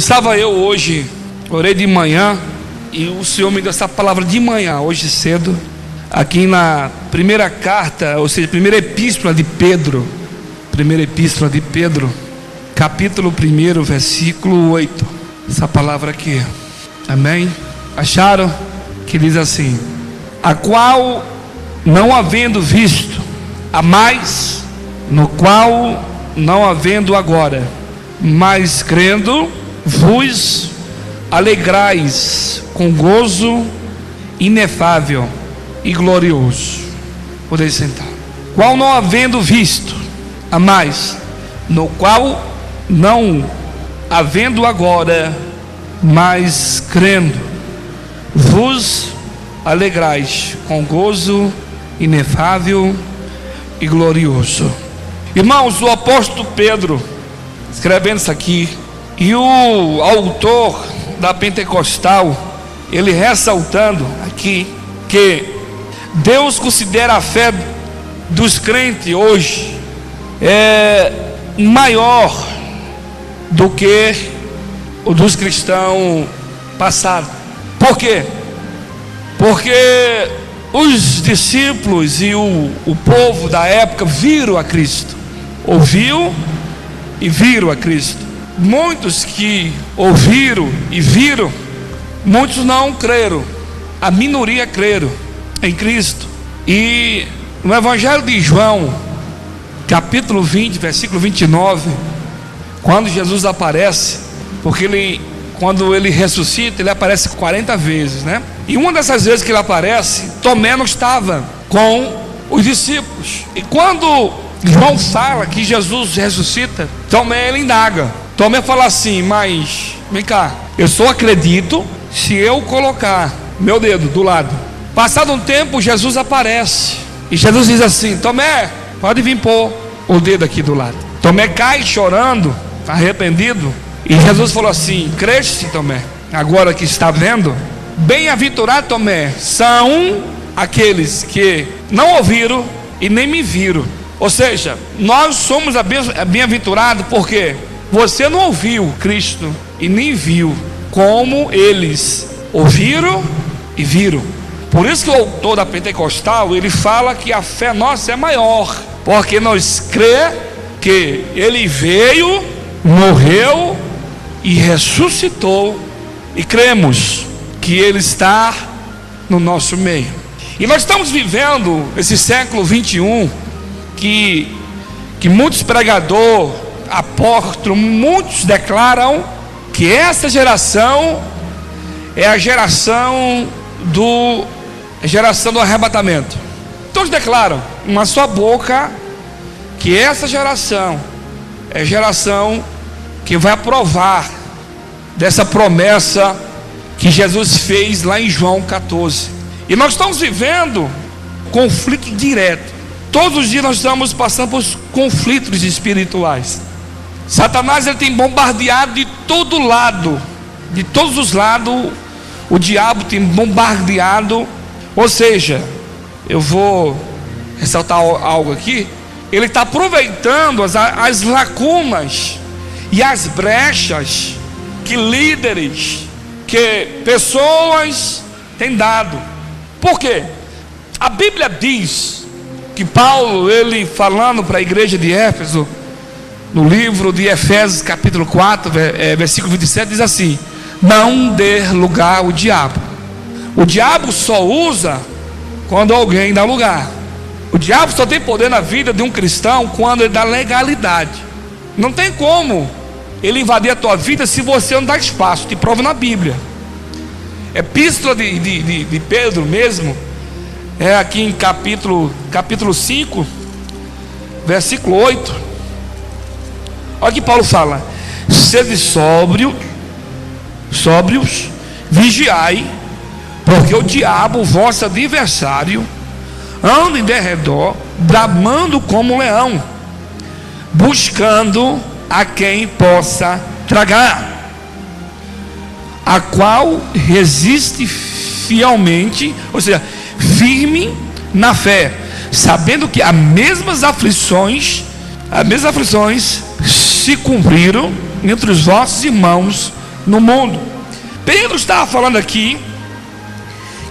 Estava eu hoje, orei de manhã, e o Senhor me deu essa palavra de manhã, hoje cedo, aqui na primeira carta, ou seja, primeira epístola de Pedro, capítulo 1, versículo 8, essa palavra aqui, amém? Acharam? Que diz assim: a qual, não havendo visto, a mais, no qual, não havendo agora, mas crendo, vos alegrais com gozo inefável e glorioso. Podeis sentar. Qual, não havendo visto, a mais, no qual, não havendo agora, mas crendo, vos alegrais com gozo inefável e glorioso. Irmãos, o apóstolo Pedro, escrevendo isso aqui, e o autor da Pentecostal, ele ressaltando aqui que Deus considera a fé dos crentes hoje maior do que o dos cristãos passados. Por quê? Porque os discípulos e o povo da época viram a Cristo, ouviu e viram a Cristo. Muitos que ouviram e viram, muitos não creram, a minoria creram em Cristo. E no Evangelho de João, capítulo 20, versículo 29, quando Jesus aparece, porque quando ele ressuscita, ele aparece 40 vezes, né? E uma dessas vezes que ele aparece, Tomé não estava com os discípulos. E quando João fala que Jesus ressuscita, Tomé, ele indaga. Tomé fala assim: mas vem cá, eu só acredito se eu colocar meu dedo do lado. Passado um tempo, Jesus aparece e Jesus diz assim: Tomé, pode vir pôr o dedo aqui do lado. Tomé cai chorando, arrependido, e Jesus falou assim: creste, Tomé, agora que está vendo? Bem-aventurado, Tomé, são aqueles que não ouviram e nem me viram. Ou seja, nós somos bem-aventurados porque você não ouviu Cristo e nem viu, como eles ouviram e viram. Por isso que o autor da Pentecostal, ele fala que a fé nossa é maior, porque nós cremos que ele veio, morreu e ressuscitou, e cremos que ele está no nosso meio. E nós estamos vivendo esse século 21, que muitos pregadores, apóstolos, muitos declaram que essa geração é a geração do arrebatamento. Todos declaram uma só boca que essa geração é a geração que vai aprovar dessa promessa que Jesus fez lá em João 14. E nós estamos vivendo conflito direto. Todos os dias nós estamos passando por conflitos espirituais. Satanás, ele tem bombardeado de todo lado, de todos os lados. O diabo tem bombardeado. Ou seja, eu vou ressaltar algo aqui. Ele está aproveitando as lacunas e as brechas que líderes, que pessoas têm dado. Por quê? A Bíblia diz que Paulo, ele falando para a igreja de Éfeso, no livro de Efésios capítulo 4, versículo 27, diz assim: não dê lugar ao diabo. O diabo só usa quando alguém dá lugar. O diabo só tem poder na vida de um cristão quando ele dá legalidade. Não tem como ele invadir a tua vida se você não dá espaço. Te prova na Bíblia. Epístola de Pedro mesmo, é aqui em capítulo 5, versículo 8. Olha que Paulo fala: sede sóbrios, vigiai, porque o diabo, vosso adversário, anda em derredor, bramando como um leão, buscando a quem possa tragar, a qual resiste fielmente, ou seja, firme na fé, sabendo que as mesmas aflições se cumpriram entre os vossos irmãos no mundo. Pedro estava falando aqui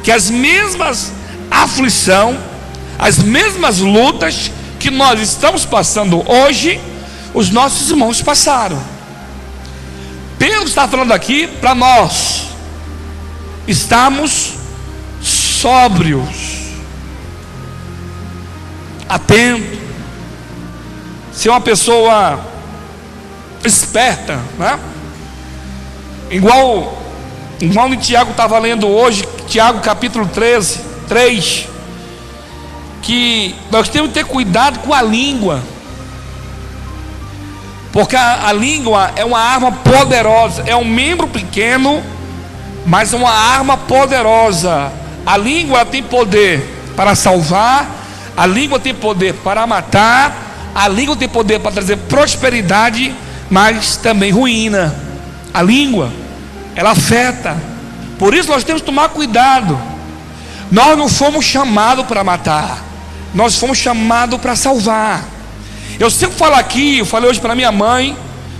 que as mesmas aflições, as mesmas lutas que nós estamos passando hoje, os nossos irmãos passaram. Pedro está falando aqui para nós estarmos sóbrios, atentos, ser uma pessoa esperta, né? Igual o Tiago estava lendo hoje, Tiago capítulo 3, que nós temos que ter cuidado com a língua, porque a língua é uma arma poderosa, é um membro pequeno, mas é uma arma poderosa. A língua tem poder para salvar, a língua tem poder para matar, a língua tem poder para trazer prosperidade, mas também ruína. A língua, ela afeta. Por isso nós temos que tomar cuidado. Nós não fomos chamados para matar, nós fomos chamados para salvar. Eu sempre falo aqui, eu falei hoje para minha mãe,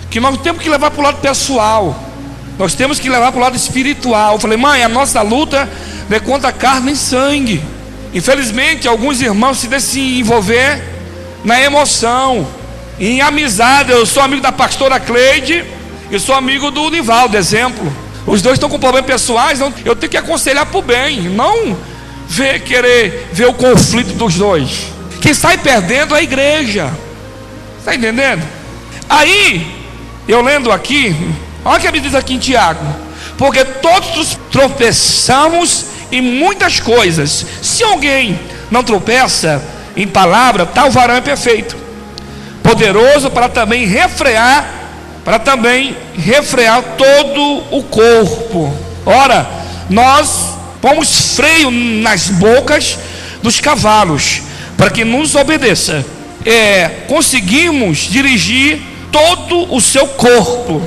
que nós temos que levar para o lado pessoal, nós temos que levar para o lado espiritual. Eu falei: mãe, a nossa luta não é contra carne nem sangue. Infelizmente alguns irmãos se deixam se envolver na emoção, em amizade. Eu sou amigo da pastora Cleide, eu sou amigo do Nivaldo, exemplo. Os dois estão com problemas pessoais, então eu tenho que aconselhar para o bem, não querer ver o conflito dos dois. Quem sai perdendo é a igreja. Está entendendo? Aí, eu lendo aqui, olha o que a Bíblia diz aqui em Tiago: porque todos tropeçamos em muitas coisas. Se alguém não tropeça em palavra, tal varão é perfeito, poderoso para também refrear todo o corpo. Ora, nós pomos freio nas bocas dos cavalos, para que nos obedeça. Conseguimos dirigir todo o seu corpo.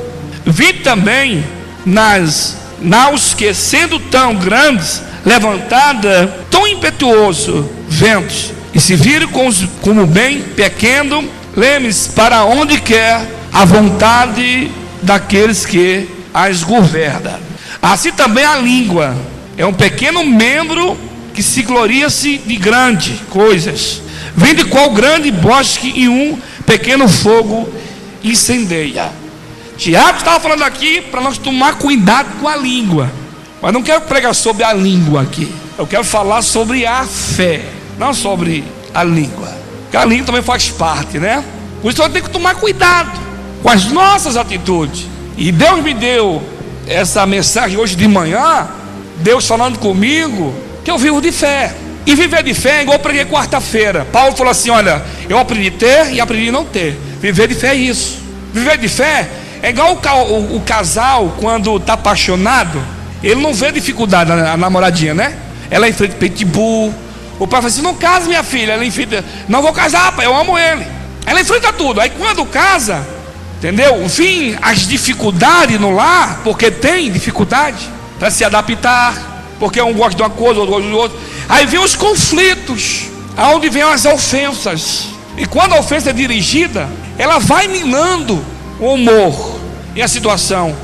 Vi também nas naus que, sendo tão grandes, levantada tão impetuoso ventos, e se viram como bem pequeno lemes para onde quer a vontade daqueles que as governam. Assim também a língua é um pequeno membro que se gloria-se de grandes coisas, vendo qual grande bosque e um pequeno fogo incendeia. Tiago estava falando aqui para nós tomar cuidado com a língua, mas não quero pregar sobre a língua aqui. Eu quero falar sobre a fé, não sobre a língua, porque a língua também faz parte, né? Por isso eu tenho que tomar cuidado com as nossas atitudes. E Deus me deu essa mensagem hoje de manhã, Deus falando comigo, que eu vivo de fé. E viver de fé é igual eu preguei quarta-feira. Paulo falou assim: olha, eu aprendi a ter e aprendi a não ter. Viver de fé é isso. Viver de fé é igual o casal, quando está apaixonado, ele não vê dificuldade na namoradinha, né? Ela enfrenta pitbull. O pai fala assim: não casa, minha filha. Ela enfrenta: não vou casar, pai, eu amo ele. Ela enfrenta tudo. Aí quando casa, entendeu? Enfim, as dificuldades no lar, porque tem dificuldade para se adaptar, porque um gosta de uma coisa, outro gosta de outra. Aí vem os conflitos, aonde vem as ofensas. E quando a ofensa é dirigida, ela vai minando o humor e a situação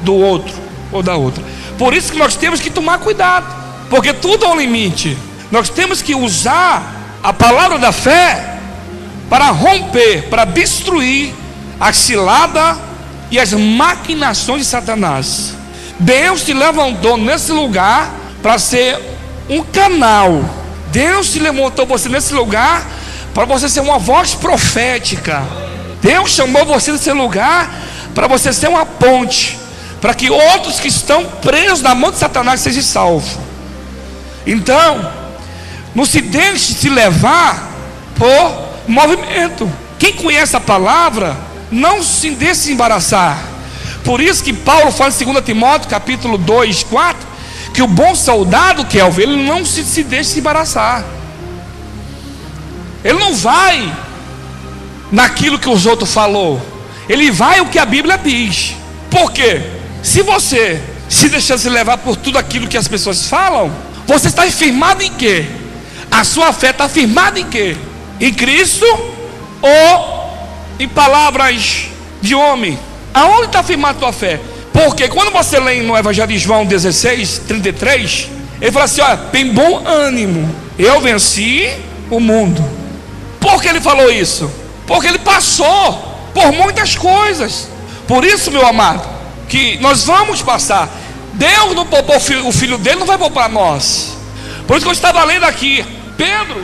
do outro ou da outra. Por isso que nós temos que tomar cuidado, porque tudo há um limite. Nós temos que usar a palavra da fé para romper, para destruir a cilada e as maquinações de Satanás. Deus te levantou nesse lugar para ser um canal. Deus te levantou você nesse lugar para você ser uma voz profética. Deus chamou você nesse lugar para você ser uma ponte, para que outros que estão presos na mão de Satanás sejam salvos. Então, não se deixe se levar por movimento. Quem conhece a palavra, não se deixe se embaraçar. Por isso que Paulo fala em 2 Timóteo capítulo 2, 4, que o bom soldado, que é o ele não se deixa se embaraçar. Ele não vai naquilo que os outros falou, ele vai o que a Bíblia diz. Por quê? Se você se deixar se levar por tudo aquilo que as pessoas falam, você está firmado em quê? A sua fé está firmada em quê? Em Cristo ou em palavras de homem? Aonde está firmada a tua fé? Por Porque quando você lê no Evangelho de João 16, 33, ele fala assim: olha, tem bom ânimo, eu venci o mundo. Por que ele falou isso? Porque ele passou por muitas coisas. Por isso, meu amado, que nós vamos passar. Deus não poupou o filho dele, não vai poupar nós. Por isso que eu estava lendo aqui Pedro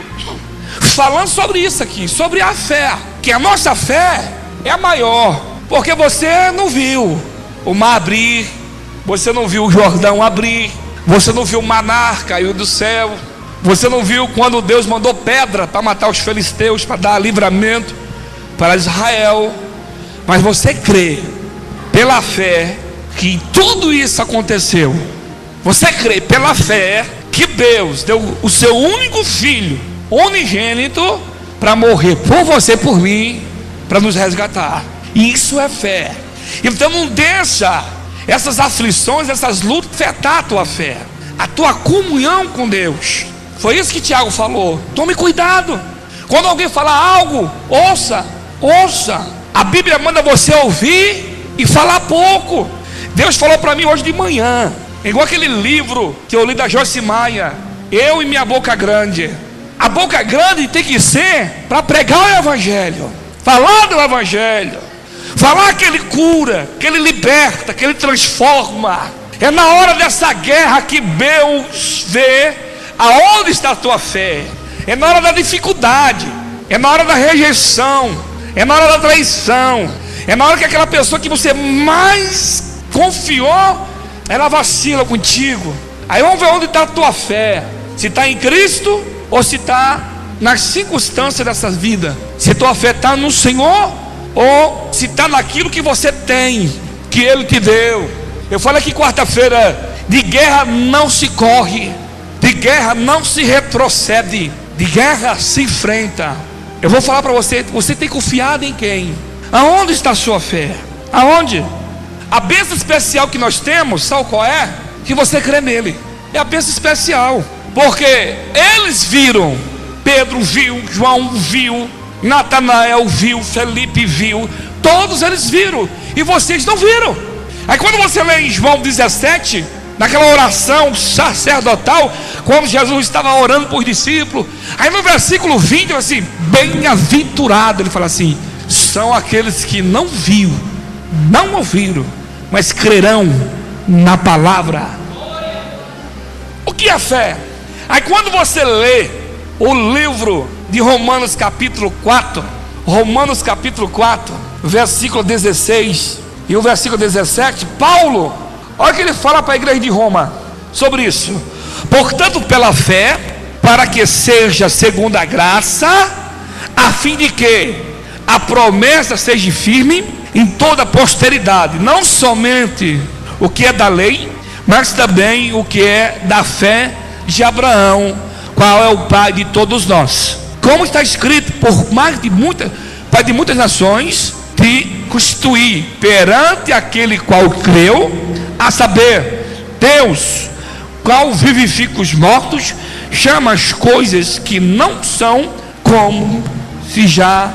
falando sobre isso aqui, sobre a fé, que a nossa fé é a maior. Porque você não viu o mar abrir, você não viu o Jordão abrir, você não viu o maná cair do céu, você não viu quando Deus mandou pedra para matar os filisteus, para dar livramento para Israel. Mas você crê pela fé que tudo isso aconteceu. Você crê pela fé que Deus deu o seu único filho unigênito para morrer por você, por mim, para nos resgatar. Isso é fé. Então não deixa essas aflições, essas lutas afetar a tua fé, a tua comunhão com Deus. Foi isso que Tiago falou. Tome cuidado. Quando alguém falar algo, ouça. A Bíblia manda você ouvir e falar pouco. Deus falou para mim hoje de manhã, igual aquele livro que eu li da Joyce Meyer, Eu e Minha Boca Grande. A boca grande tem que ser para pregar o Evangelho, falar do Evangelho, falar que Ele cura, que Ele liberta, que Ele transforma. É na hora dessa guerra que Deus vê aonde está a tua fé. É na hora da dificuldade, é na hora da rejeição, é na hora da traição, é na hora que aquela pessoa que você mais confiou, ela vacila contigo. Aí vamos ver onde está a tua fé, se está em Cristo ou se está nas circunstâncias dessa vida. Se tua fé está no Senhor ou se está naquilo que você tem, que Ele te deu. Eu falei que quarta-feira, de guerra não se corre, de guerra não se retrocede, de guerra se enfrenta. Eu vou falar para você, você tem confiado em quem? Aonde está a sua fé? Aonde? A bênção especial que nós temos, sabe qual é? Que você crê nele. É a bênção especial. Porque eles viram, Pedro viu, João viu, Natanael viu, Felipe viu, todos eles viram, e vocês não viram. Aí quando você lê em João 17, naquela oração sacerdotal, quando Jesus estava orando por discípulos, aí no versículo 20, ele fala assim: bem-aventurado, ele fala assim, são aqueles que não viram, não ouviram, mas crerão na palavra. O que é fé? Aí quando você lê o livro de Romanos capítulo 4, versículo 16 e o versículo 17, Paulo, olha o que ele fala para a igreja de Roma sobre isso. Portanto, pela fé, para que seja segundo a graça, a fim de que a promessa seja firme em toda a posteridade, não somente o que é da lei, mas também o que é da fé de Abraão, qual é o pai de todos nós. Como está escrito, por mais de pai de muitas nações, te constituir perante aquele qual creu, a saber, Deus, qual vivifica os mortos, chama as coisas que não são como se já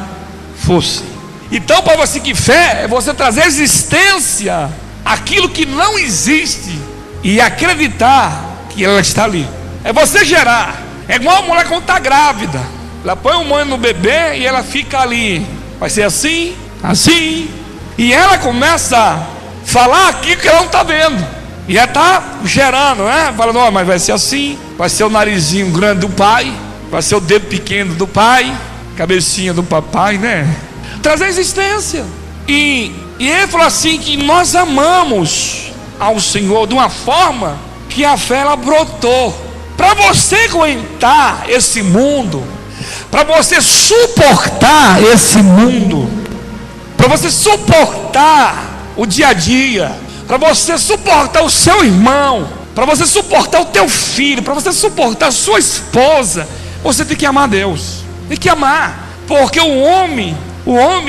fossem. Então, para você que fé é você trazer existência aquilo que não existe e acreditar que ela está ali. É você gerar. É igual a mulher quando está grávida, ela põe o mãe no bebê e ela fica ali. Vai ser assim, assim, e ela começa a falar aquilo que ela não está vendo, e ela está gerando, né? Fala, não, mas vai ser assim, vai ser o narizinho grande do pai, vai ser o dedo pequeno do pai, cabecinha do papai, né? Trazer existência. E ele falou assim, que nós amamos ao Senhor de uma forma que a fé ela brotou. Para você aguentar esse mundo, para você suportar esse mundo, para você suportar o dia a dia, para você suportar o seu irmão, para você suportar o teu filho, para você suportar a sua esposa, você tem que amar Deus. Tem que amar, porque o homem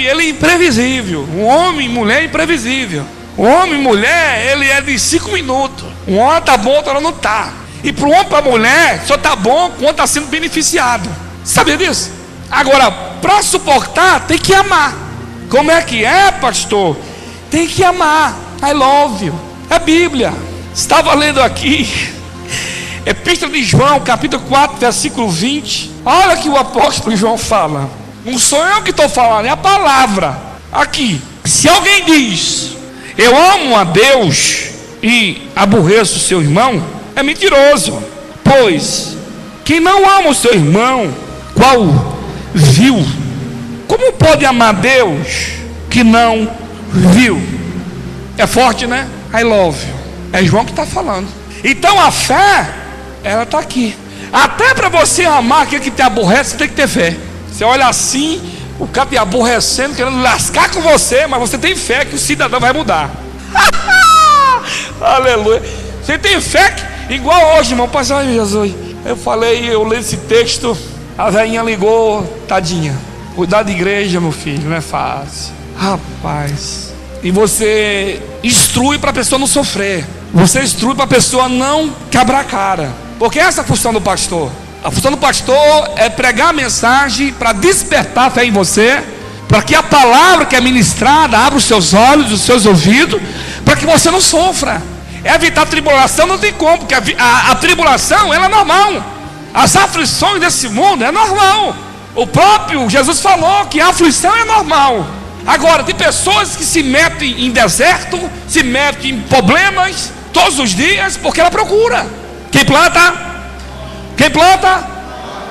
ele é imprevisível. O homem e mulher é imprevisível. O homem e mulher, ele é de 5 minutos. Uma hora está bom, outra hora não está. E para o homem e para a mulher, só está bom quando está sendo beneficiado. Sabia disso? Agora, para suportar, tem que amar. Como é que é, pastor? Tem que amar. I love you. É Bíblia. Estava lendo aqui Epístola de João, capítulo 4, versículo 20. Olha que o apóstolo João fala. Não sou eu que estou falando, é a palavra. Aqui, se alguém diz: eu amo a Deus e aborreço o seu irmão, é mentiroso. Pois quem não ama o seu irmão, qual viu, como pode amar Deus que não viu? É forte, né? I love you. É João que está falando. Então a fé, ela está aqui. Até para você amar aquele que te aborrece, você tem que ter fé. Você olha assim, o cara te aborrecendo, querendo lascar com você, mas você tem fé que o cidadão vai mudar. Aleluia. Você tem fé que, igual hoje, irmão, pastor Jesus, eu li esse texto, a velhinha ligou, tadinha. Cuidar de igreja, meu filho, não é fácil. Rapaz. E você instrui para a pessoa não sofrer. Você instrui para a pessoa não quebrar a cara. Porque essa é a função do pastor. A função do pastor é pregar a mensagem para despertar a fé em você, para que a palavra que é ministrada abra os seus olhos, os seus ouvidos, para que você não sofra. Evitar a tribulação não tem como, porque a tribulação ela é normal. As aflições desse mundo é normal. O próprio Jesus falou que a aflição é normal. Agora, tem pessoas que se metem em deserto, se metem em problemas todos os dias, porque ela procura. Quem planta?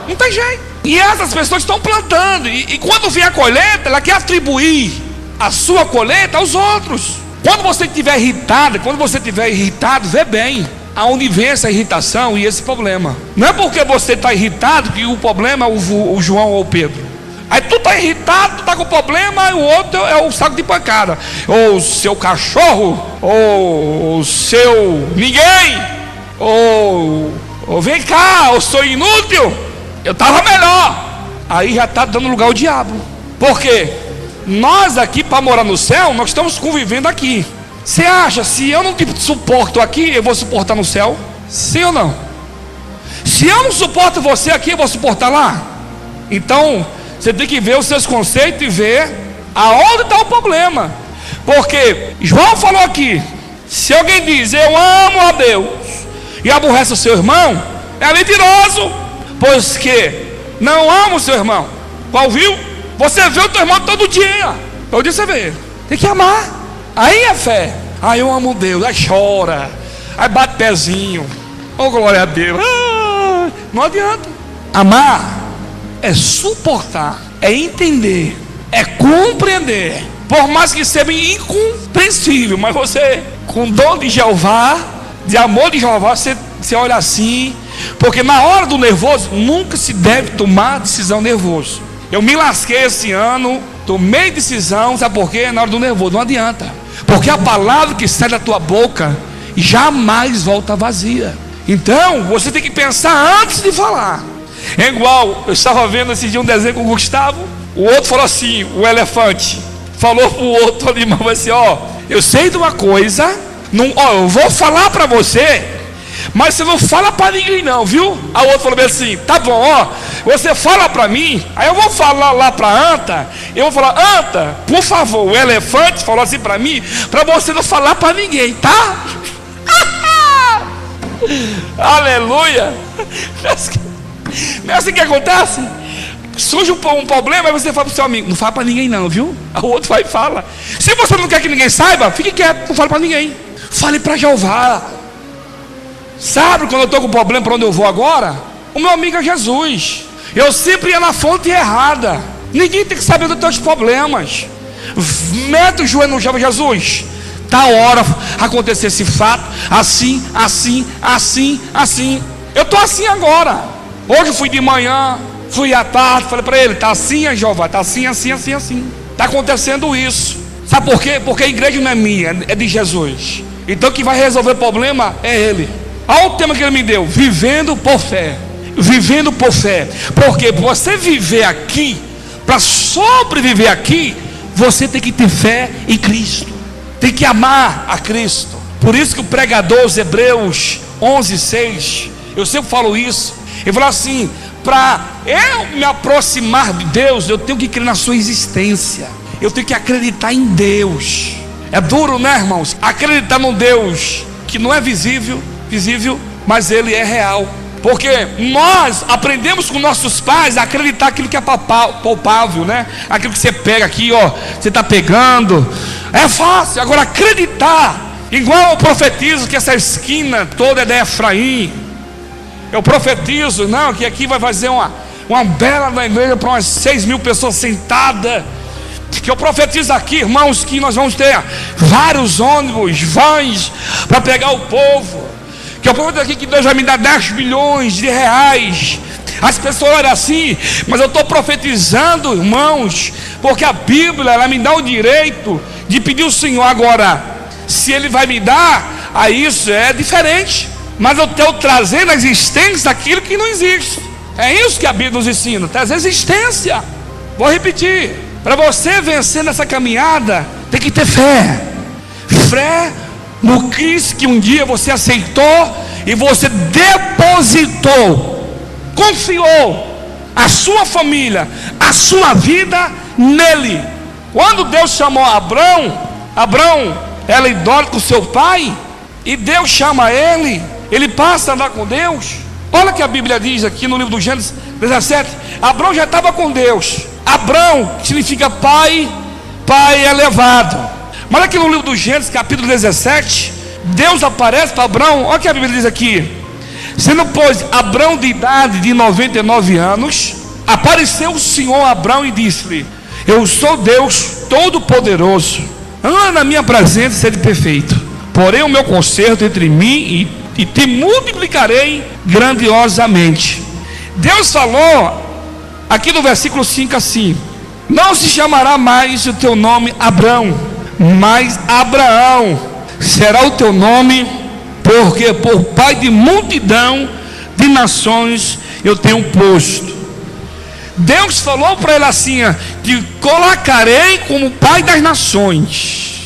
Não tem jeito. E essas pessoas estão plantando, e quando vem a colheita, ela quer atribuir a sua colheita aos outros. Quando você estiver irritado, vê bem aonde vem essa irritação e esse problema. Não é porque você está irritado que o problema é o João ou o Pedro. Aí tu está irritado, tu está com problema, e o outro é o saco de pancada, ou o seu cachorro, ou o seu ninguém, ou vem cá, eu sou inútil, eu estava melhor. Aí já está dando lugar ao diabo. Por quê? Nós aqui, para morar no céu, nós estamos convivendo aqui. Você acha, se eu não te suporto aqui, eu vou suportar no céu? Sim ou não? Se eu não suporto você aqui, eu vou suportar lá? Então, você tem que ver os seus conceitos e ver aonde está o problema. Porque João falou aqui: se alguém diz eu amo a Deus e aborrece o seu irmão, é mentiroso. Pois que não ama o seu irmão. Qual viu? Você vê o teu irmão todo dia. Todo dia você vê. Tem que amar. Aí é fé. Aí eu amo Deus. Aí chora. Aí bate pezinho. Oh, glória a Deus. Não adianta. Amar é suportar, é entender, é compreender. Por mais que seja incompreensível, mas você, com dor de Jeová, de amor de Jeová, você olha assim. Porque na hora do nervoso, nunca se deve tomar decisão nervoso. Eu me lasquei esse ano, tomei decisão, sabe por quê? Na hora do nervoso, não adianta. Porque a palavra que sai da tua boca jamais volta vazia. Então, você tem que pensar antes de falar. É igual, eu estava vendo esse dia um desenho com o Gustavo. O outro falou assim, o elefante falou pro outro ali, mas assim, ó, eu sei de uma coisa, não, ó, eu vou falar para você, mas você não fala para ninguém não, viu? Aí o outro falou assim, tá bom, ó, você fala para mim, aí eu vou falar lá para Anta, eu vou falar, Anta, por favor, o elefante falou assim para mim, para você não falar para ninguém, tá? Aleluia. Não é assim que acontece? Surge um problema, aí você fala para o seu amigo, não fala para ninguém não, viu? Aí o outro vai e fala. Se você não quer que ninguém saiba, fique quieto, não fale para ninguém. Fale para Jeová. Sabe quando eu estou com problema para onde eu vou agora? O meu amigo é Jesus. Eu sempre ia na fonte errada. Ninguém tem que saber dos teus problemas. Mete o joelho no chão, Jesus. Tá a hora acontecer esse fato, assim. Eu estou assim agora. Hoje eu fui de manhã, fui à tarde, falei para ele, tá assim, Jeová, tá assim. Tá acontecendo isso. Sabe por quê? Porque a igreja não é minha, é de Jesus. Então quem vai resolver o problema é Ele. Olha o tema que Ele me deu, vivendo por fé. Vivendo por fé. Porque você viver aqui, para sobreviver aqui, você tem que ter fé em Cristo. Tem que amar a Cristo. Por isso que o pregador, os Hebreus 11:6, eu sempre falo isso. Ele falou assim: para eu me aproximar de Deus, eu tenho que crer na sua existência. Eu tenho que acreditar em Deus. É duro, né, irmãos? Acreditar num Deus que não é visível, mas Ele é real. Porque nós aprendemos com nossos pais a acreditar aquilo que é palpável, né? Aquilo que você pega aqui, ó, você está pegando. É fácil. Agora acreditar, igual eu profetizo que essa esquina toda é de Efraim. Eu profetizo, não, que aqui vai fazer uma bela na igreja para umas 6.000 pessoas sentadas. Que eu profetizo aqui, irmãos, que nós vamos ter vários ônibus, vans para pegar o povo. Que eu profetizo aqui que Deus vai me dar 10 bilhões de reais. As pessoas olham assim, mas eu estou profetizando, irmãos, porque a Bíblia, ela me dá o direito de pedir ao Senhor. Agora, se Ele vai me dar, aí isso é diferente. Mas eu estou trazendo a existência daquilo que não existe. É isso que a Bíblia nos ensina, trazer existência. Vou repetir, para você vencer nessa caminhada, tem que ter fé. Fé no Cristo que um dia você aceitou e você depositou, confiou a sua família, a sua vida nele. Quando Deus chamou Abrão era idólatra com seu pai, e Deus chama ele passa a andar com Deus. Olha o que a Bíblia diz aqui no livro do Gênesis 17. Abrão já estava com Deus. Abrão significa pai elevado. Mas aqui no livro do Gênesis capítulo 17, Deus aparece para Abrão. Olha o que a Bíblia diz aqui: sendo pois Abrão de idade de 99 anos, apareceu o Senhor a Abrão e disse-lhe: eu sou Deus Todo-Poderoso, anda na minha presença e sede perfeito. Porém o meu conserto entre mim e te multiplicarei grandiosamente. Deus falou aqui no versículo 5 assim: não se chamará mais o teu nome Abrão, mas Abraão será o teu nome, porque por pai de multidão de nações eu tenho posto. Deus falou para ele assim: te colocarei como pai das nações.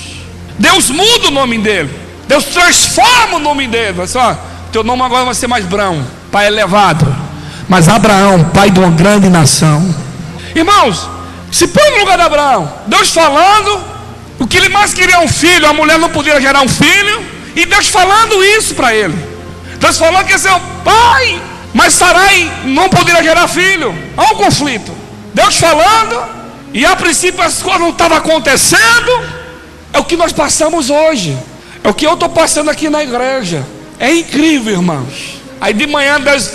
Deus muda o nome dele, Deus transforma o nome dele. Olha só, teu nome agora vai ser mais Brão, pai elevado, mas Abraão, pai de uma grande nação. Irmãos, se põe no lugar de Abraão. Deus falando, o que ele mais queria é um filho. A mulher não podia gerar um filho, e Deus falando isso para ele. Deus falando que ia ser o pai, mas Sarai não poderia gerar filho. Olha o conflito. Deus falando, e a princípio as coisas não estavam acontecendo. É o que nós passamos hoje, é o que eu estou passando aqui na igreja. É incrível, irmãos. Aí de manhã Deus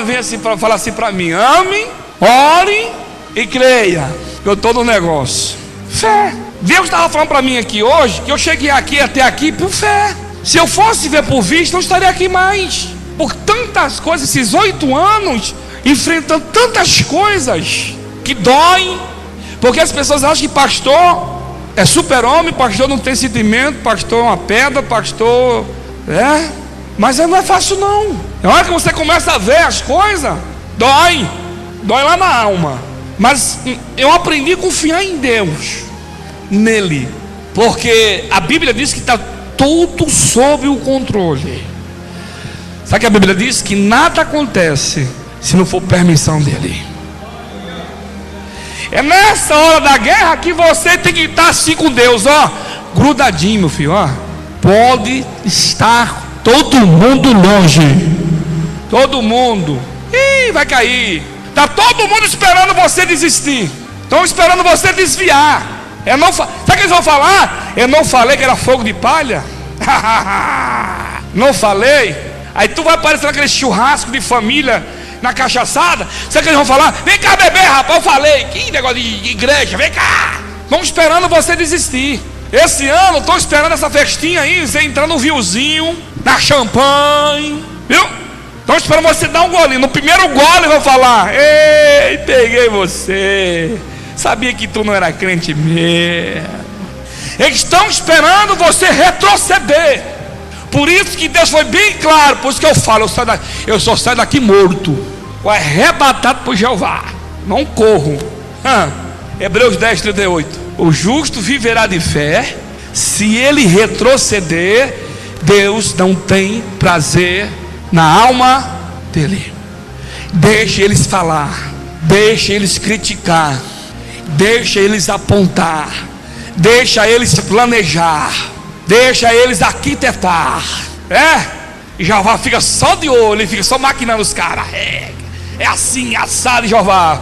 vem assim para falar assim para mim: ame, ore e creia. Eu estou no negócio. Fé. Deus estava falando para mim aqui hoje que eu cheguei aqui até aqui por fé. Se eu fosse ver por vista, não estaria aqui mais. Por tantas coisas, esses 8 anos enfrentando tantas coisas que doem, porque as pessoas acham que pastor é super-homem, pastor não tem sentimento, pastor é uma pedra, pastor mas não é fácil não. Na hora que você começa a ver as coisas, dói lá na alma. Mas eu aprendi a confiar em Deus, nele, porque a Bíblia diz que está tudo sob o controle. Sabe que a Bíblia diz que nada acontece se não for permissão dele. É nessa hora da guerra que você tem que estar assim com Deus, ó, grudadinho, meu filho, ó. Pode estar todo mundo longe, todo mundo, vai cair. Está todo mundo esperando você desistir, estão esperando você desviar. Sabe o que eles vão falar? Eu não falei que era fogo de palha? Não falei? Aí tu vai aparecer naquele churrasco de família, na cachaçada. Sabe o que eles vão falar? Vem cá beber, rapaz, eu falei. Que negócio de igreja, vem cá. Estão esperando você desistir. Esse ano estou esperando essa festinha aí, você entrar no vinhozinho, na champanhe, viu? Estão esperando você dar um golinho. No primeiro gole vão falar: ei, peguei você, sabia que tu não era crente mesmo. Eles estão esperando você retroceder. Por isso que Deus foi bem claro. Por isso que eu falo: eu só saio daqui morto, ou arrebatado por Jeová, não corro. Hebreus 10:38. O justo viverá de fé. Se ele retroceder, Deus não tem prazer na alma dele. Deixe eles falar, deixe eles criticar, deixe eles apontar, deixa eles planejar, deixa eles arquitetar, e Jeová fica só de olho, ele fica só maquinando os caras, é assim, assado, Jeová,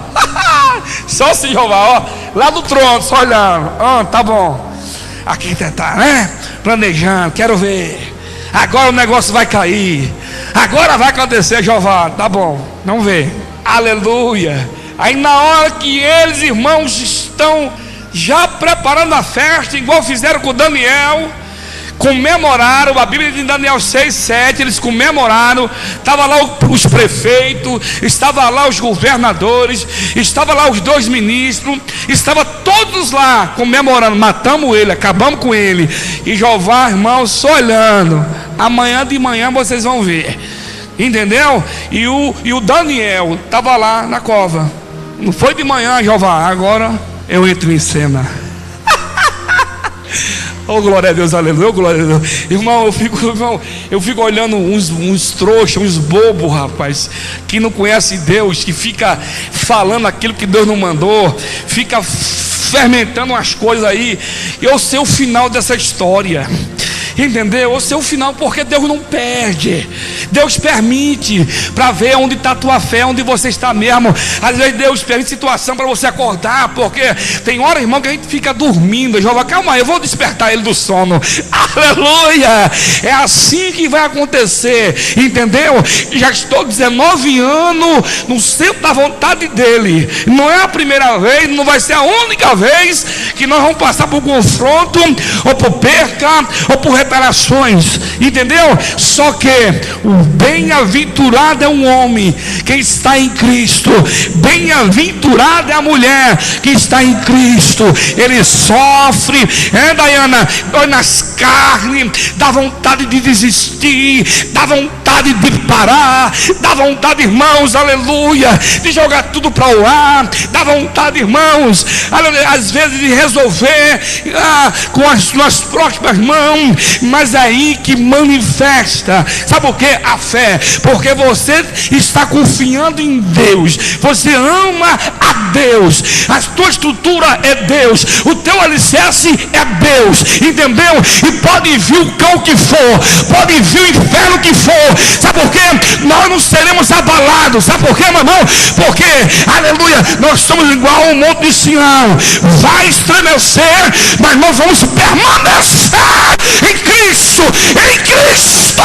só assim, Jeová, lá do trono, só olhando, tá bom, arquitetar, planejando, quero ver, agora o negócio vai cair, agora vai acontecer, Jeová, tá bom, vamos ver, aleluia. Aí na hora que eles, irmãos, estão já preparando a festa, igual fizeram com Daniel, comemoraram, a Bíblia de Daniel 6:7, eles comemoraram, estava lá os prefeitos, estava lá os governadores, estava lá os 2 ministros, estava todos lá comemorando, matamos ele, acabamos com ele, e Jeová, irmãos, só olhando, amanhã de manhã vocês vão ver, entendeu? E o Daniel estava lá na cova, não foi de manhã, Jeová, agora eu entro em cena. Oh, glória a Deus, aleluia, oh, glória a Deus. Irmão, eu fico olhando uns trouxas, uns bobos, rapaz, que não conhece Deus, que fica falando aquilo que Deus não mandou, fica fermentando umas coisas aí. Eu sei o final dessa história, entendeu? Eu sei o final, porque Deus não perde, Deus permite, para ver onde está a tua fé, onde você está mesmo. Às vezes Deus permite situação para você acordar, porque tem hora, irmão, que a gente fica dormindo. Jeová, calma aí, eu vou despertar ele do sono, aleluia, é assim que vai acontecer, entendeu? Já estou 19 anos no centro da vontade dele, não é a primeira vez, não vai ser a única vez que nós vamos passar por confronto, ou por perca, ou por reparações, entendeu? Só que o bem-aventurado é um homem que está em Cristo, bem-aventurada é a mulher que está em Cristo. Ele sofre, Daiana, dói nas carnes, dá vontade de desistir, dá vontade de parar, dá vontade, irmãos, aleluia, de jogar tudo para o ar, dá vontade, irmãos, às vezes de resolver com as suas próprias mãos, mas é aí que manifesta, sabe o que? A fé, porque você está confiando em Deus, você ama a Deus, a tua estrutura é Deus, o teu alicerce é Deus, entendeu? E pode vir o cão que for, pode vir o inferno que for, sabe por quê? Nós não seremos abalados, sabe por quê, meu irmão? Porque, aleluia, nós somos igual ao monte de Sião, vai estremecer, mas nós vamos permanecer em Cristo, em Cristo,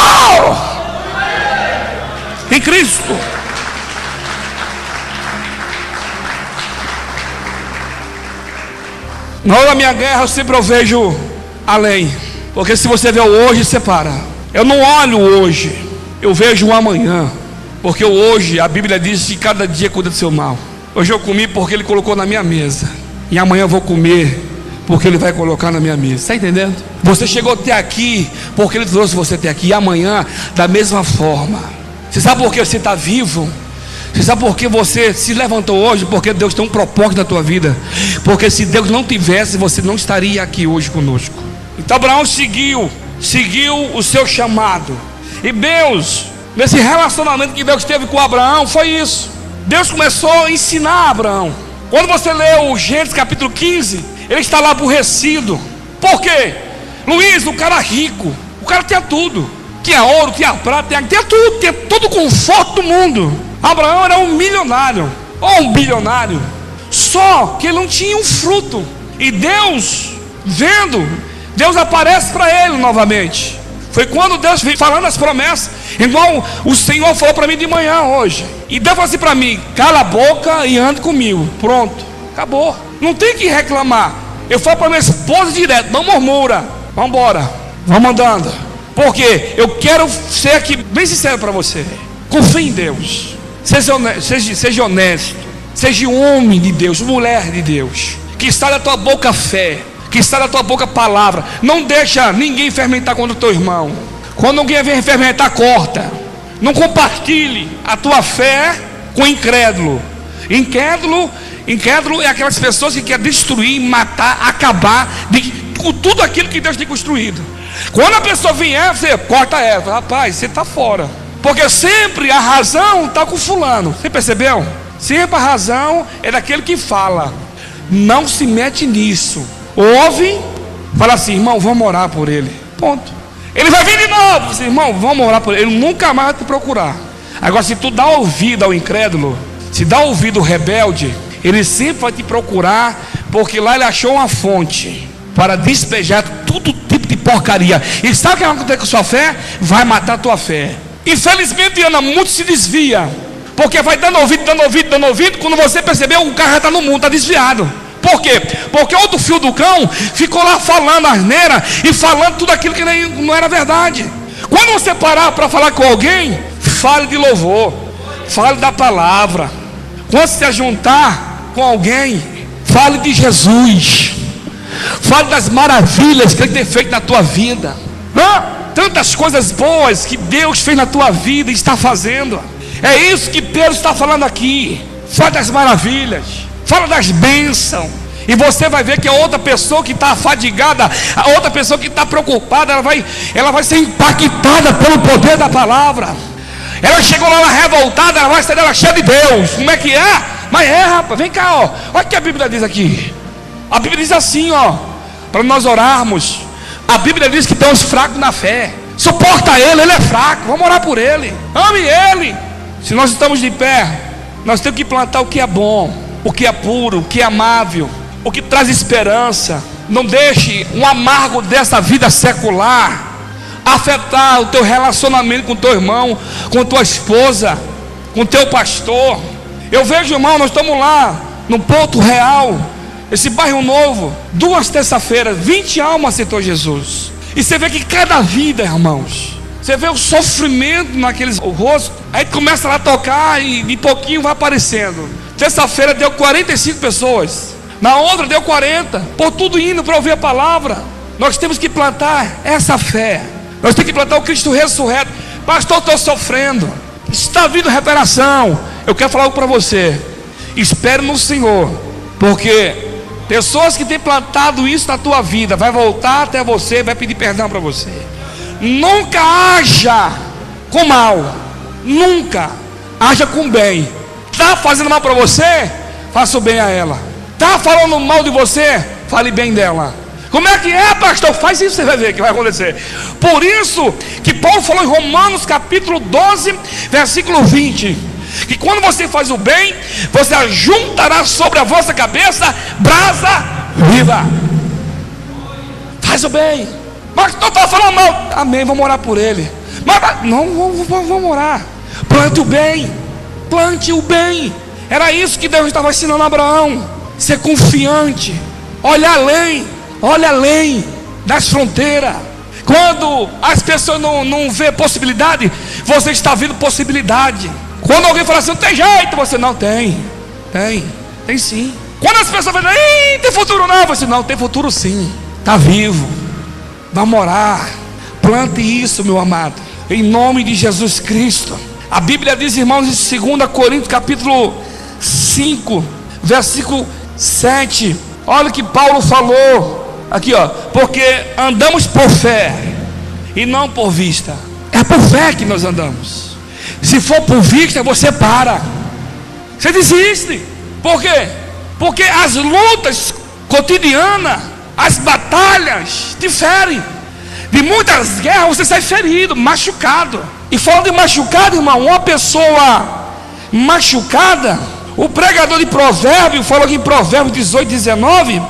em Cristo. Na hora da minha guerra eu sempre vejo além, porque se você vê o hoje, você para. Eu não olho o hoje, eu vejo o amanhã, porque o hoje, a Bíblia diz que cada dia cuida do seu mal. Hoje eu comi porque Ele colocou na minha mesa, e amanhã eu vou comer porque Ele vai colocar na minha mesa. Está entendendo? Você chegou até aqui porque Ele trouxe você até aqui, e amanhã da mesma forma. Você sabe por que você está vivo? Você sabe por que você se levantou hoje? Porque Deus tem um propósito na tua vida. Porque se Deus não tivesse, você não estaria aqui hoje conosco. Então Abraão seguiu o seu chamado. E Deus, nesse relacionamento que Deus teve com Abraão, foi isso. Deus começou a ensinar a Abraão. Quando você lê o Gênesis capítulo 15, ele está lá aborrecido. Por quê? Luiz, o cara rico, o cara tinha tudo, tinha ouro, tinha prata, tinha tudo, tinha todo o conforto do mundo. Abraão era um milionário, ou um bilionário, só que ele não tinha um fruto. E Deus, vendo, Deus aparece para ele novamente. Foi quando Deus veio falando as promessas, igual o Senhor falou para mim de manhã hoje. E Deus falou assim para mim: cala a boca e ande comigo. Pronto, acabou, não tem que reclamar. Eu falo para minha esposa direto: não murmura, vamos embora, vamos andando. Porque eu quero ser aqui bem sincero para você. Confie em Deus, seja honesto, seja homem de Deus, mulher de Deus, que está da tua boca fé, que está da tua boca palavra. Não deixa ninguém fermentar contra o teu irmão. Quando alguém vem fermentar, corta. Não compartilhe a tua fé com incrédulo. Incrédulo é aquelas pessoas que querem destruir, matar, acabar com tudo aquilo que Deus tem construído. Quando a pessoa vier, você corta ela. Rapaz, você está fora. Porque sempre a razão está com fulano. Você percebeu? Sempre a razão é daquele que fala. Não se mete nisso. ouve, fala assim: irmão, vamos orar por ele. Ponto. Ele vai vir de novo, assim, irmão, vamos orar por ele. Ele nunca mais vai te procurar. Agora, se tu dá ouvido ao incrédulo, se dá ouvido ao rebelde, ele sempre vai te procurar, porque lá ele achou uma fonte para despejar todo tipo de porcaria. E sabe o que vai acontecer com a sua fé? Vai matar a tua fé. Infelizmente, Ana, muito se desvia, porque vai dando ouvido. Quando você percebeu, o carro já está no mundo, está desviado. Por quê? Porque o do fio do cão ficou lá falando asneira e falando tudo aquilo que não era verdade. Quando você parar para falar com alguém, fale de louvor, fale da palavra. Quando se ajuntar com alguém, fale de Jesus, fale das maravilhas que Ele tem feito na tua vida. Tantas coisas boas que Deus fez na tua vida e está fazendo. É isso que Pedro está falando aqui. Fala das maravilhas, fala das bênçãos. E você vai ver que a outra pessoa que está afadigada, a outra pessoa que está preocupada, ela vai ser impactada pelo poder da palavra. Ela chegou lá revoltada, ela vai sair dela cheia de Deus. Como é que é? Mas rapaz, vem cá, ó. Olha o que a Bíblia diz aqui. A Bíblia diz assim, ó, para nós orarmos. A Bíblia diz que tem uns fracos na fé. Suporta ele é fraco. Vamos orar por ele. Ame ele. Se nós estamos de pé, nós temos que plantar o que é bom, o que é puro, o que é amável, o que traz esperança. Não deixe um amargo dessa vida secular afetar o teu relacionamento com teu irmão, com tua esposa, com teu pastor. Eu vejo, irmão, nós estamos lá no Porto Real, esse bairro novo, 2 terça-feiras, 20 almas aceitou Jesus. E você vê que cada vida, irmãos, você vê o sofrimento naqueles rostos. Aí começa lá a tocar e de pouquinho vai aparecendo. Terça-feira deu 45 pessoas, na outra deu 40, por tudo indo para ouvir a palavra. Nós temos que plantar essa fé. Nós temos que plantar o Cristo ressurreto. Pastor, estou sofrendo, está vindo recuperação. Eu quero falar algo para você. Espere no Senhor, porque pessoas que têm plantado isso na tua vida vai voltar até você, vai pedir perdão para você. Nunca haja com mal, nunca haja com bem. Está fazendo mal para você? Faça o bem a ela. Está falando mal de você? Fale bem dela. Como é que é, pastor? Faz isso, você vai ver o que vai acontecer. Por isso que Paulo falou em Romanos capítulo 12, versículo 20, que quando você faz o bem, você ajuntará sobre a vossa cabeça brasa viva. Faz o bem. Mas não está falando mal. Amém, vamos orar por ele. Mas não, vamos orar. Plante o bem. Plante o bem. Era isso que Deus estava ensinando a Abraão. Ser confiante. Olha além das fronteiras. Quando as pessoas não vê possibilidade, você está vendo possibilidade. Quando alguém fala assim, não tem jeito, você não tem. Tem sim. Quando as pessoas falam, tem futuro não, você não, tem futuro sim. Está vivo. Vamos orar. Plante isso, meu amado, em nome de Jesus Cristo. A Bíblia diz, irmãos, em 2 Coríntios capítulo 5, versículo 7. Olha o que Paulo falou aqui, ó. Porque andamos por fé e não por vista. É por fé que nós andamos. Se for por vista, você para, você desiste. Por quê? Porque as lutas cotidianas, as batalhas te ferem. De muitas guerras você sai ferido, machucado. E falando de machucado, irmão, uma pessoa machucada, o pregador de Provérbios falou aqui em Provérbios 18, 19,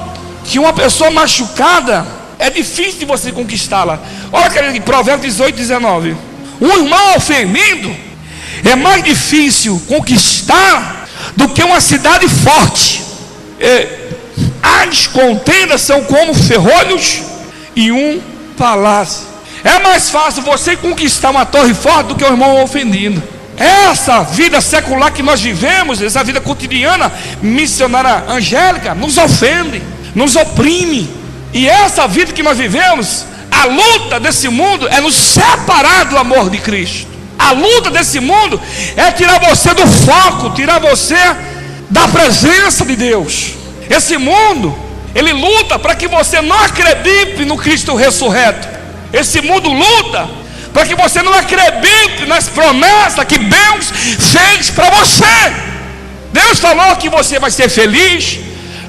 que uma pessoa machucada é difícil de você conquistá-la. Olha aqui, Provérbios 18, 19. Um irmão ofendido é mais difícil conquistar do que uma cidade forte. As contendas são como ferrolhos e um palácio. É mais fácil você conquistar uma torre forte do que um irmão ofendido. Essa vida secular que nós vivemos, essa vida cotidiana, missionária angélica, nos ofende, nos oprime. E essa vida que nós vivemos, a luta desse mundo é nos separar do amor de Cristo. A luta desse mundo é tirar você do foco, tirar você da presença de Deus. Esse mundo, ele luta para que você não acredite no Cristo ressurreto. Esse mundo luta para que você não acredite nas promessas que Deus fez para você. Deus falou que você vai ser feliz,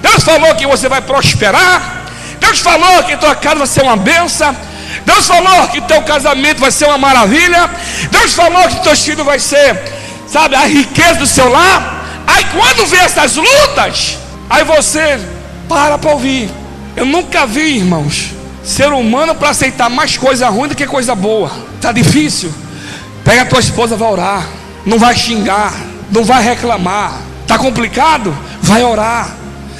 Deus falou que você vai prosperar, Deus falou que tua casa vai ser uma bênção. Deus falou que teu casamento vai ser uma maravilha. Deus falou que teus filhos vai ser, sabe, a riqueza do seu lar. Aí quando vê essas lutas, aí você para ouvir. Eu nunca vi, irmãos, ser humano para aceitar mais coisa ruim do que coisa boa. Está difícil? Pega a tua esposa, vai orar. Não vai xingar, não vai reclamar. Está complicado? Vai orar.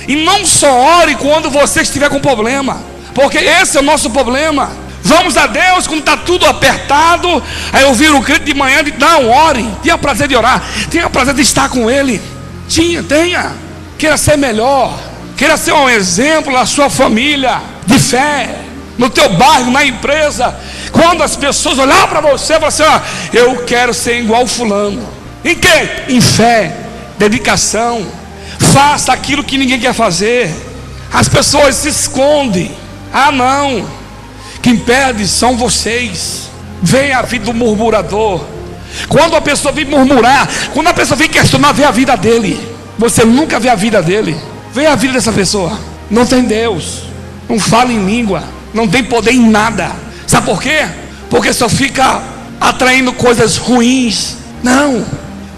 E não só ore quando você estiver com problema, porque esse é o nosso problema. Vamos a Deus quando está tudo apertado. Aí eu viro o crente de manhã e digo, não, ore. Tenha prazer de orar, tenha prazer de estar com Ele. Tenha. Queira ser melhor, queira ser um exemplo na sua família de fé, no teu bairro, na empresa. Quando as pessoas olhar para você, falar assim, ó, eu quero ser igual fulano. Em quê? Em fé, dedicação. Faça aquilo que ninguém quer fazer. As pessoas se escondem. Ah, não, quem perde são vocês. Vem a vida do murmurador. Quando a pessoa vem murmurar, quando a pessoa vem questionar, vê a vida dele. Você nunca vê a vida dele. Vê a vida dessa pessoa. Não tem Deus, não fala em língua, não tem poder em nada. Sabe por quê? Porque só fica atraindo coisas ruins. Não,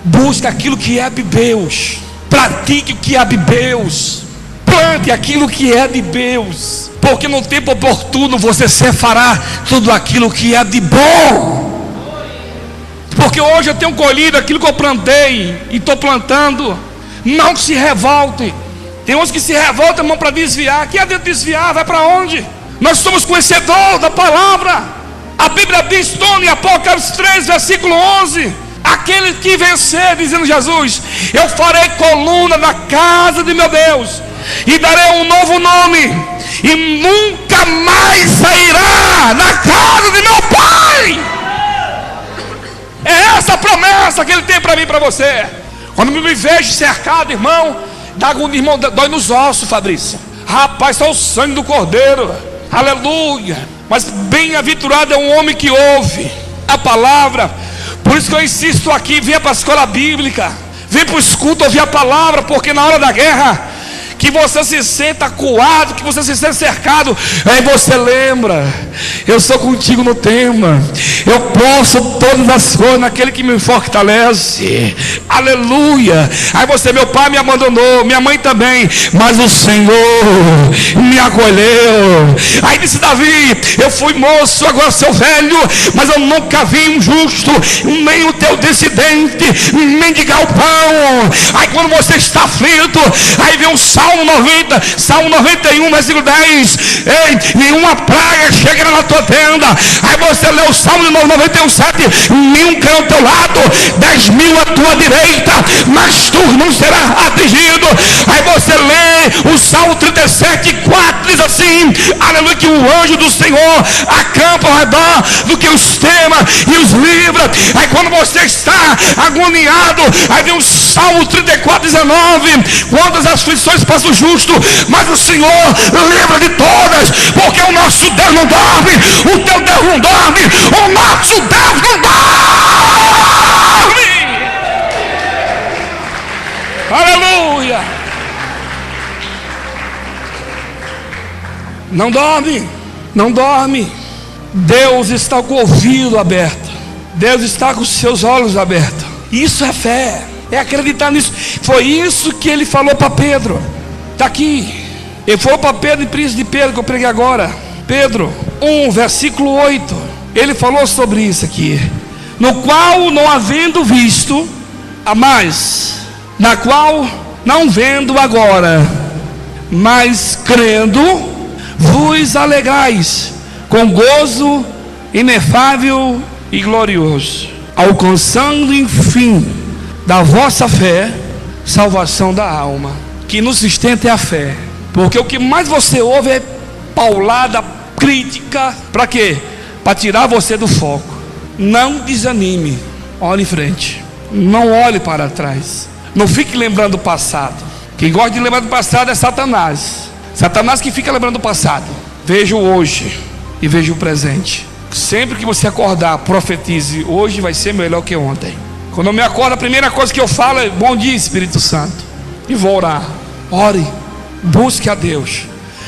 busca aquilo que é de Deus. Pratique o que é de Deus. Plante aquilo que é de Deus. Porque no tempo oportuno você fará tudo aquilo que é de bom. Porque hoje eu tenho colhido aquilo que eu plantei e estou plantando. Não se revolte. Tem uns que se revoltam, irmão, para desviar. Que é de desviar? Vai para onde? Nós somos conhecedores da palavra. A Bíblia diz, em Apocalipse 3, versículo 11: aquele que vencer, dizendo Jesus, eu farei coluna na casa de meu Deus, e darei um novo nome, e nunca mais sairá da casa de meu Pai. É essa a promessa que Ele tem para mim e para você. Quando me vejo cercado, irmão, dói nos ossos, Fabrício. Rapaz, só o sangue do Cordeiro. Aleluia. Mas bem-aventurado é um homem que ouve a palavra. Por isso que eu insisto aqui, venha para a escola bíblica, vem para o escudo ouvir a palavra. Porque na hora da guerra, que você se senta acuado, que você se senta cercado, aí você lembra, eu sou contigo no tema, eu posso todas as coisas naquele que me fortalece. Aleluia. Aí você, meu pai me abandonou, minha mãe também, mas o Senhor me acolheu. Aí disse Davi, eu fui moço, agora sou velho, mas eu nunca vi um justo, nem o teu descendente mendigar o pão. Aí quando você está aflito, aí vem um Salmo 90, Salmo 91, versículo 10. Ei, nenhuma praga chegará na tua tenda. Aí você lê o Salmo de 91, 7. Nenhum cão ao teu lado, 10.000 à tua direita, mas tu não serás atingido. Aí você lê o Salmo 37, 4, diz assim, aleluia, que o anjo do Senhor acampa ao redor do que os tema e os livra. Aí quando você está agoniado, aí vem o Salmo 34, 19. Quantas aflições passa o justo, mas o Senhor lembra de todas. Porque o nosso Deus não dorme, o teu Deus não dorme, o nosso Deus não dorme. Aleluia. Não dorme, não dorme. Deus está com o ouvido aberto, Deus está com os seus olhos abertos. Isso é fé, é acreditar nisso. Foi isso que ele falou para Pedro. Está aqui, ele falou para Pedro, em Príncipe de Pedro, que eu preguei agora, Pedro 1, versículo 8. Ele falou sobre isso aqui: no qual não havendo visto a mais, na qual não vendo agora, mas crendo, vos alegrais com gozo inefável e glorioso, alcançando enfim da vossa fé salvação da alma. Que nos sustenta é a fé. Porque o que mais você ouve é paulada, crítica. Para quê? Para tirar você do foco. Não desanime, olhe em frente, não olhe para trás, não fique lembrando do passado. Quem gosta de lembrar do passado é Satanás. Satanás que fica lembrando do passado. Veja o hoje e veja o presente. Sempre que você acordar, profetize: hoje vai ser melhor que ontem. Quando eu me acordo, a primeira coisa que eu falo é: bom dia, Espírito Santo. E vou orar. Ore, busque a Deus.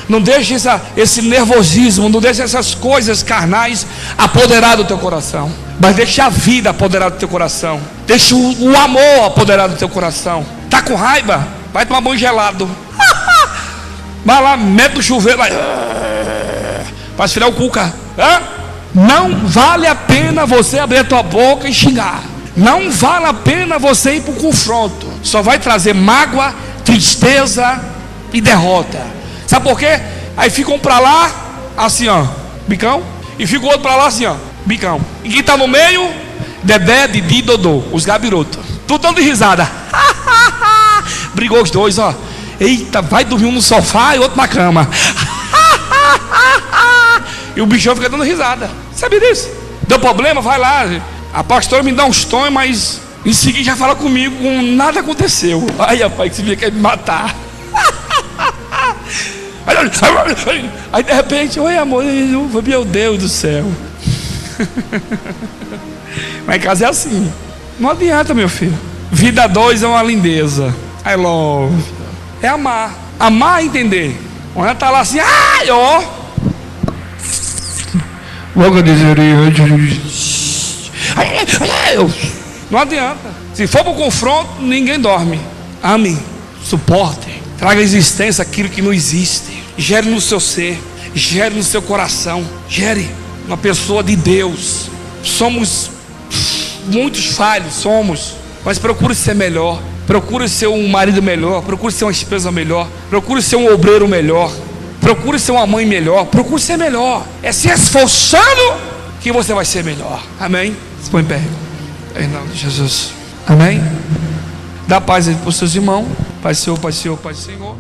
Não deixe esse nervosismo, não deixe essas coisas carnais apoderar do teu coração, mas deixe a vida apoderar do teu coração. Deixe o amor apoderar do teu coração. Está com raiva? Vai tomar banho gelado. Vai lá, mete no chuveiro, vai esfriar o cu, cara. Não vale a pena você abrir a tua boca e xingar. Não vale a pena você ir para o confronto. Só vai trazer mágoa, tristeza e derrota. Sabe por quê? Aí fica um para lá, assim ó, bicão. E fica o outro para lá, assim ó, bicão. E quem está no meio? Dedé, Didi, Dodô, os gabirotos. Tudo dando de risada. Brigou os dois, ó. Eita, vai dormir um no sofá e outro na cama. E o bichão fica dando risada. Sabe disso? Deu problema? Vai lá. A pastora me dá uns tons, mas em seguida já fala comigo, nada aconteceu. Ai, rapaz, que você via que ia me matar. Aí de repente, oi amor, meu Deus do céu. Mas em casa é assim. Não adianta, meu filho. Vida 2 é uma lindeza. I love. É amar. Amar é entender. Quando ela está lá assim, ai, ó. Não adianta. Se for para o confronto, ninguém dorme. Ame, suporte, traga à existência aquilo que não existe. Gere no seu ser, gere no seu coração, gere uma pessoa de Deus. Somos muitos falhos, mas procure ser melhor. Procure ser um marido melhor, procure ser uma esposa melhor, procure ser um obreiro melhor, procure ser uma mãe melhor, procure ser melhor. É se esforçando que você vai ser melhor. Amém? Se põe em pé. Em nome de Jesus. Amém? Dá paz aí para os seus irmãos. Pai Senhor, Pai Senhor, Pai Senhor.